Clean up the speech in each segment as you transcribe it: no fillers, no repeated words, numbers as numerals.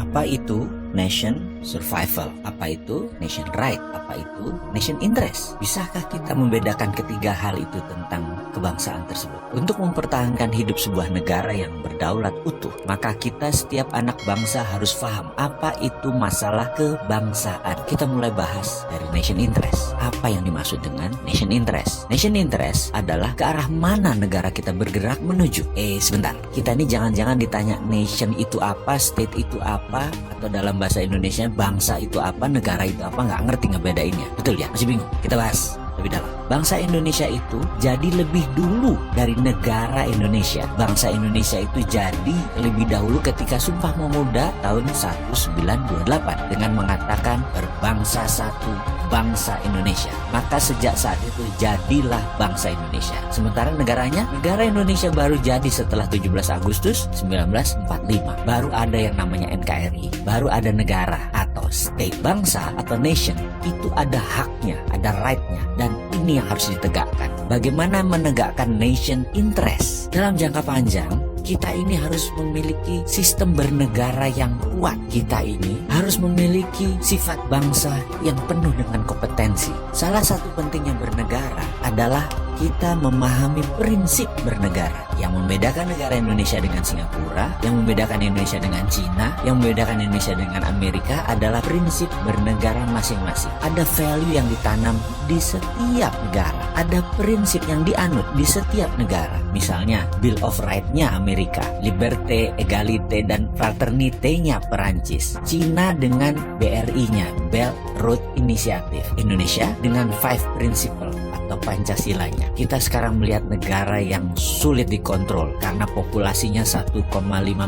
Apa itu nation survival? Apa itu nation right? Apa itu nation interest? Bisakah kita membedakan ketiga hal itu tentang kebangsaan tersebut? Untuk mempertahankan hidup sebuah negara yang berdaulat utuh, maka kita setiap anak bangsa harus paham apa itu masalah kebangsaan. Kita mulai bahas dari nation interest. Apa yang dimaksud dengan nation interest? Nation interest adalah ke arah mana negara kita bergerak menuju. Sebentar, kita ini jangan-jangan ditanya nation itu apa, state itu apa, atau dalam bahasa Indonesia bangsa itu apa, negara itu apa, nggak ngerti ngebedainnya. Betul ya? Masih bingung? Kita bahas lebih dalam. Bangsa Indonesia itu jadi lebih dulu dari negara Indonesia. Bangsa Indonesia itu jadi lebih dahulu ketika Sumpah Pemuda tahun 1928 dengan mengatakan berbangsa satu, bangsa Indonesia. Maka sejak saat itu jadilah bangsa Indonesia. Sementara negaranya, negara Indonesia baru jadi setelah 17 Agustus 1945. Baru ada yang namanya NKRI, baru ada negara atau state. Bangsa atau nation itu ada haknya, ada right-nya, dan ini yang harus ditegakkan. Bagaimana menegakkan nation interest? Dalam jangka panjang, kita ini harus memiliki sistem bernegara yang kuat. Kita ini harus memiliki sifat bangsa yang penuh dengan kompetensi. Salah satu pentingnya bernegara adalah kita memahami prinsip bernegara. Yang membedakan negara Indonesia dengan Singapura, yang membedakan Indonesia dengan Cina, yang membedakan Indonesia dengan Amerika adalah prinsip bernegara masing-masing. Ada value yang ditanam di setiap negara. Ada prinsip yang dianut di setiap negara. Misalnya Bill of Rights-nya Amerika, Liberté, Égalité, dan Fraternité-nya Perancis. Cina dengan BRI-nya, Belt Road Initiative. Indonesia dengan Five Principle atau Pancasilanya. Kita sekarang melihat negara yang sulit dikontrol karena populasinya 1,5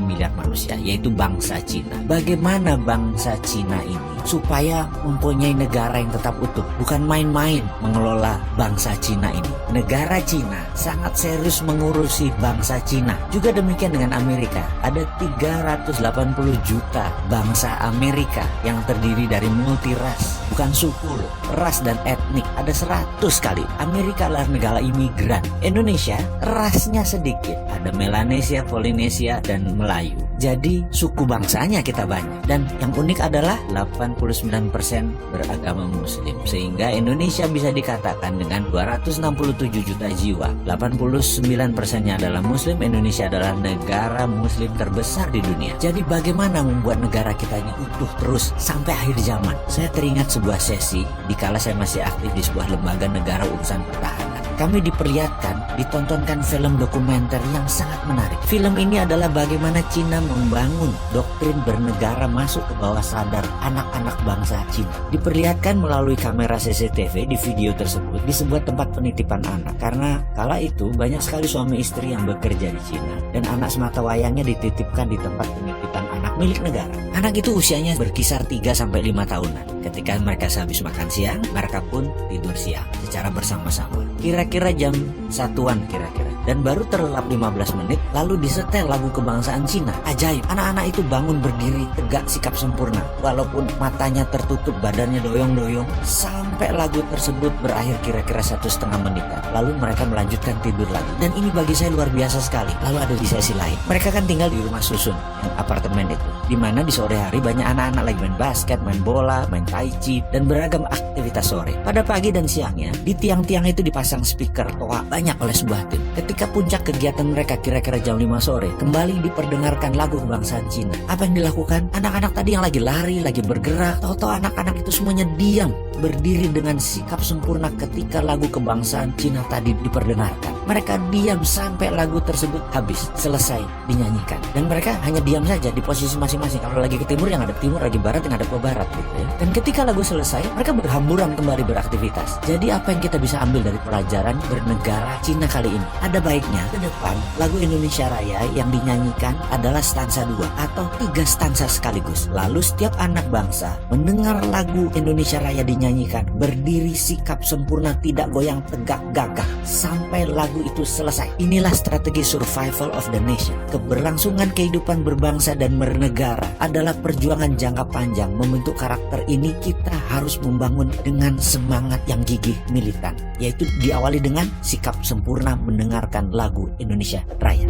miliar manusia, yaitu bangsa Cina. Bagaimana bangsa Cina ini supaya mempunyai negara yang tetap utuh? Bukan main-main mengelola bangsa Cina ini. Negara Cina sangat serius mengurusi bangsa Cina. Juga demikian dengan Amerika. Ada 380 juta bangsa Amerika yang terdiri dari multiras. Bukan suku loh, ras dan etnik. Ada 100 kali. Amerika adalah negara imigran. Indonesia rasnya sedikit. Ada Melanesia, Polinesia, dan Melayu. Jadi suku bangsanya kita banyak. Dan yang unik adalah 89% beragama Muslim. Sehingga Indonesia bisa dikatakan dengan 267 juta jiwa, 89%-nya adalah Muslim. Indonesia adalah negara Muslim terbesar di dunia. Jadi bagaimana membuat negara kita ini utuh terus sampai akhir zaman? Saya teringat sebuah sesi dikala saya masih aktif di sebuah lembaga negara urusan pertahanan. Kami diperlihatkan, ditontonkan film dokumenter yang sangat menarik. Film ini adalah bagaimana Cina membangun doktrin bernegara masuk ke bawah sadar anak-anak bangsa Cina. Diperlihatkan melalui kamera CCTV di video tersebut di sebuah tempat penitipan anak. Karena kala itu banyak sekali suami istri yang bekerja di Cina dan anak semata wayangnya dititipkan di tempat penitipan anak milik negara. Anak itu usianya berkisar 3-5 tahunan. Ketika mereka sehabis makan siang, mereka pun tidur siang secara bersama-sama. Kira-kira jam 1-an kira-kira. Dan baru terlelap 15 menit lalu disetel lagu kebangsaan Cina. Ajaib, anak-anak itu bangun berdiri tegak sikap sempurna. Walaupun matanya tertutup, badannya doyong-doyong. Sampai lagu tersebut berakhir kira-kira 1,5 menitan. Lalu mereka melanjutkan tidur lagi. Dan ini bagi saya luar biasa sekali. Lalu ada di sesi lain. Mereka kan tinggal di rumah susun, yang apartemen itu. Dimana di sore hari banyak anak-anak lagi main basket, main bola, main tai chi, dan beragam aktivitas sore. Pada pagi dan siangnya, di tiang-tiang itu dipasang speaker toa banyak oleh sebuah tim. Ketika puncak kegiatan mereka kira-kira jam 5 sore, kembali diperdengarkan lagu kebangsaan Cina. Apa yang dilakukan? Anak-anak tadi yang lagi lari, lagi bergerak, tahu-tahu anak-anak itu semuanya diam, berdiri dengan sikap sempurna ketika lagu kebangsaan Cina tadi diperdengarkan. Mereka diam sampai lagu tersebut habis, selesai dinyanyikan. Dan mereka hanya diam saja di posisi masing-masing. Kalau lagi ke timur yang ada timur, lagi barat yang ada ke barat gitu ya. Dan ketika lagu selesai, mereka berhamburan kembali beraktivitas. Jadi apa yang kita bisa ambil dari pelajaran bernegara Cina kali ini? Ada baiknya ke depan lagu Indonesia Raya yang dinyanyikan adalah stansa 2 atau 3 stansa sekaligus. Lalu setiap anak bangsa mendengar lagu Indonesia Raya dinyanyikan, berdiri sikap sempurna, tidak goyang, tegak gagah sampai lagu itu selesai. Inilah strategi survival of the nation. Keberlangsungan kehidupan berbangsa dan bernegara adalah perjuangan jangka panjang. Membentuk karakter ini kita harus membangun dengan semangat yang gigih militan, yaitu diawali dengan sikap sempurna mendengarkan lagu Indonesia Raya.